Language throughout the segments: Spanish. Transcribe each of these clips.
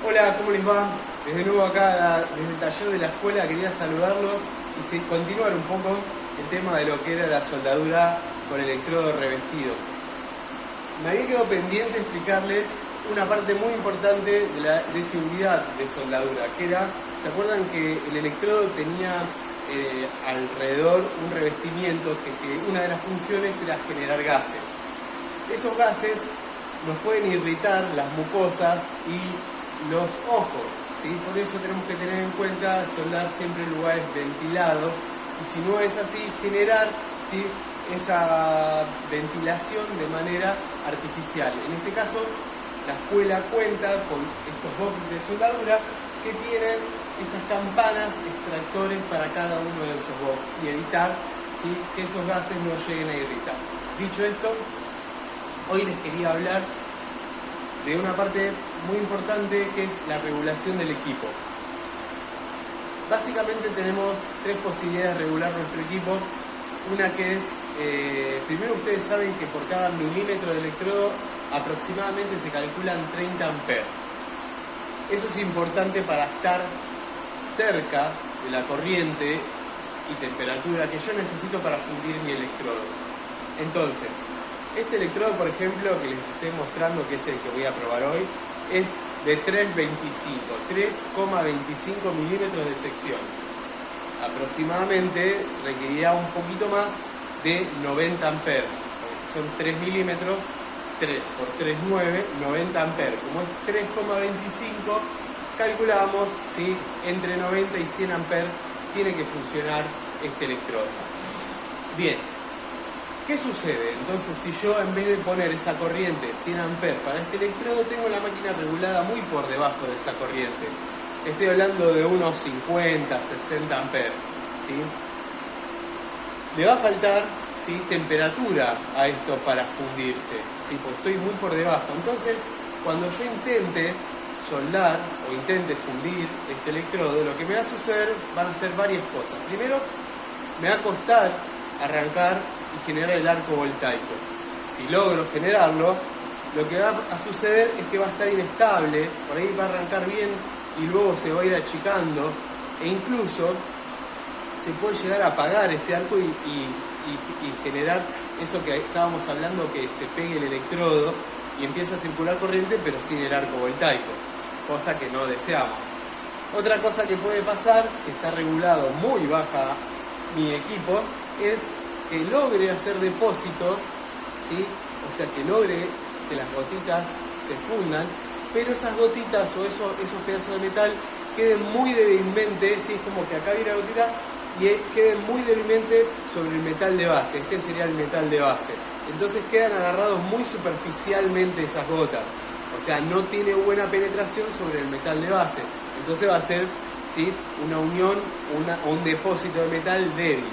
Hola, ¿cómo les va? Desde nuevo acá, desde el taller de la escuela, quería saludarlos y continuar un poco el tema de lo que era la soldadura con electrodo revestido. Me había quedado pendiente explicarles una parte muy importante de seguridad de soldadura, que era, ¿se acuerdan que el electrodo tenía alrededor un revestimiento que una de las funciones era generar gases? Esos gases nos pueden irritar las mucosas y los ojos, ¿sí? Por eso tenemos que tener en cuenta soldar siempre en lugares ventilados y si no es así, generar, ¿sí?, esa ventilación de manera artificial. En este caso, la escuela cuenta con estos boxes de soldadura que tienen estas campanas extractores para cada uno de esos boxes y evitar, ¿sí?, que esos gases no lleguen a irritar. Dicho esto, hoy les quería hablar de una parte muy importante que es la regulación del equipo. Básicamente tenemos tres posibilidades de regular nuestro equipo. Una que es, primero ustedes saben que por cada milímetro de electrodo aproximadamente se calculan 30 amperes. Eso es importante para estar cerca de la corriente y temperatura que yo necesito para fundir mi electrodo. Entonces, este electrodo, por ejemplo, que les estoy mostrando, que es el que voy a probar hoy, es de 3,25 milímetros de sección. Aproximadamente requerirá un poquito más de 90 amperes. Si son 3 milímetros, 3 por 3, 9, 90 amperes. Como es 3,25, calculamos, ¿sí?, entre 90 y 100 amperes tiene que funcionar este electrodo. Bien. ¿Qué sucede? Entonces, si yo en vez de poner esa corriente 100 amperes para este electrodo, tengo la máquina regulada muy por debajo de esa corriente. Estoy hablando de unos 50, 60 amperes, ¿sí? Le va a faltar, ¿sí?, temperatura a esto para fundirse, ¿sí?, porque estoy muy por debajo. Entonces, cuando yo intente soldar o intente fundir este electrodo, lo que me va a suceder van a ser varias cosas. Primero, me va a costar arrancar y generar el arco voltaico. Si logro generarlo, lo que va a suceder es que va a estar inestable, por ahí va a arrancar bien y luego se va a ir achicando e incluso se puede llegar a apagar ese arco y generar eso que estábamos hablando, que se pegue el electrodo y empieza a circular corriente pero sin el arco voltaico, cosa que no deseamos. Otra cosa que puede pasar, si está regulado muy baja mi equipo, es que logre hacer depósitos, ¿sí?, o sea, que logre que las gotitas se fundan, pero esas gotitas o esos pedazos de metal queden muy débilmente, ¿sí?, es como que acá viene la gotita y queden muy débilmente sobre el metal de base. Este sería el metal de base. Entonces quedan agarrados muy superficialmente esas gotas, o sea, no tiene buena penetración sobre el metal de base. Entonces va a ser, ¿sí?, una unión, un depósito de metal débil,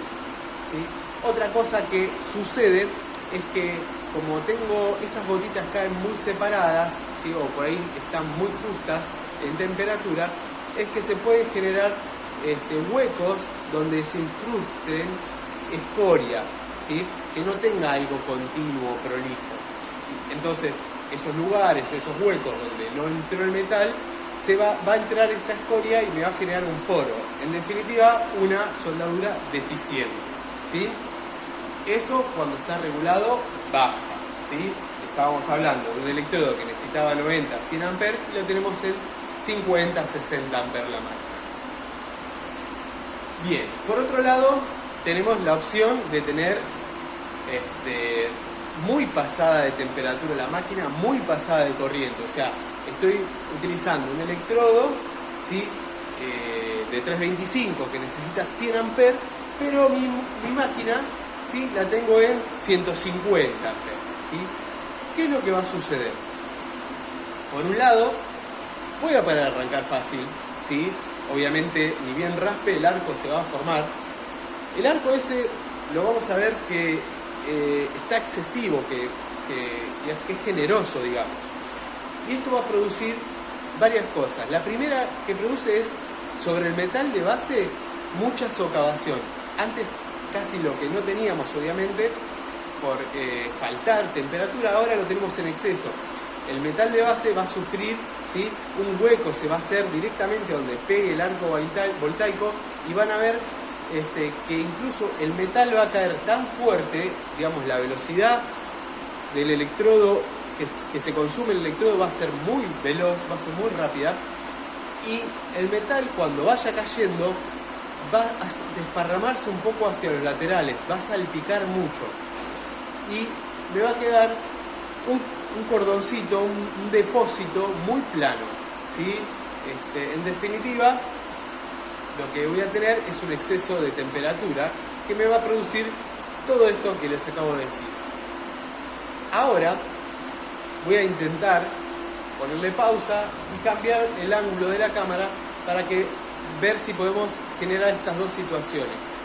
¿sí? Otra cosa que sucede es que como tengo esas gotitas caen muy separadas, ¿sí?, o por ahí están muy justas en temperatura, es que se pueden generar huecos donde se incrusten escoria, ¿sí?, que no tenga algo continuo, prolijo, ¿sí? Entonces, esos lugares, esos huecos donde no entró el metal, va a entrar esta escoria y me va a generar un poro. En definitiva, una soldadura deficiente, ¿sí? Eso cuando está regulado baja, ¿sí? Estábamos hablando de un electrodo que necesitaba 90, 100 amperes y lo tenemos en 50, 60 amperes la máquina. Bien, por otro lado tenemos la opción de tener muy pasada de temperatura la máquina, muy pasada de corriente, o sea, estoy utilizando un electrodo, ¿sí?, de 325 que necesita 100 amperes, pero mi máquina, ¿sí?, la tengo en 150 amperes, ¿sí? ¿Qué es lo que va a suceder? Por un lado, voy a poder arrancar fácil, ¿sí? Obviamente, ni bien raspe, el arco se va a formar. El arco ese lo vamos a ver que está excesivo, que es generoso, digamos. Y esto va a producir varias cosas. La primera que produce es, sobre el metal de base, mucha socavación. Antes casi lo que no teníamos, obviamente, por faltar temperatura, ahora lo tenemos en exceso. El metal de base va a sufrir, ¿sí? Un hueco se va a hacer directamente donde pegue el arco voltaico y van a ver que incluso el metal va a caer tan fuerte, digamos, la velocidad del electrodo que se consume el electrodo va a ser muy veloz, va a ser muy rápida, y el metal cuando vaya cayendo va a desparramarse un poco hacia los laterales, va a salpicar mucho y me va a quedar un cordoncito, un depósito muy plano, ¿sí? En definitiva, lo que voy a tener es un exceso de temperatura que me va a producir todo esto que les acabo de decir. Ahora voy a intentar ponerle pausa y cambiar el ángulo de la cámara para ver si podemos generar estas dos situaciones.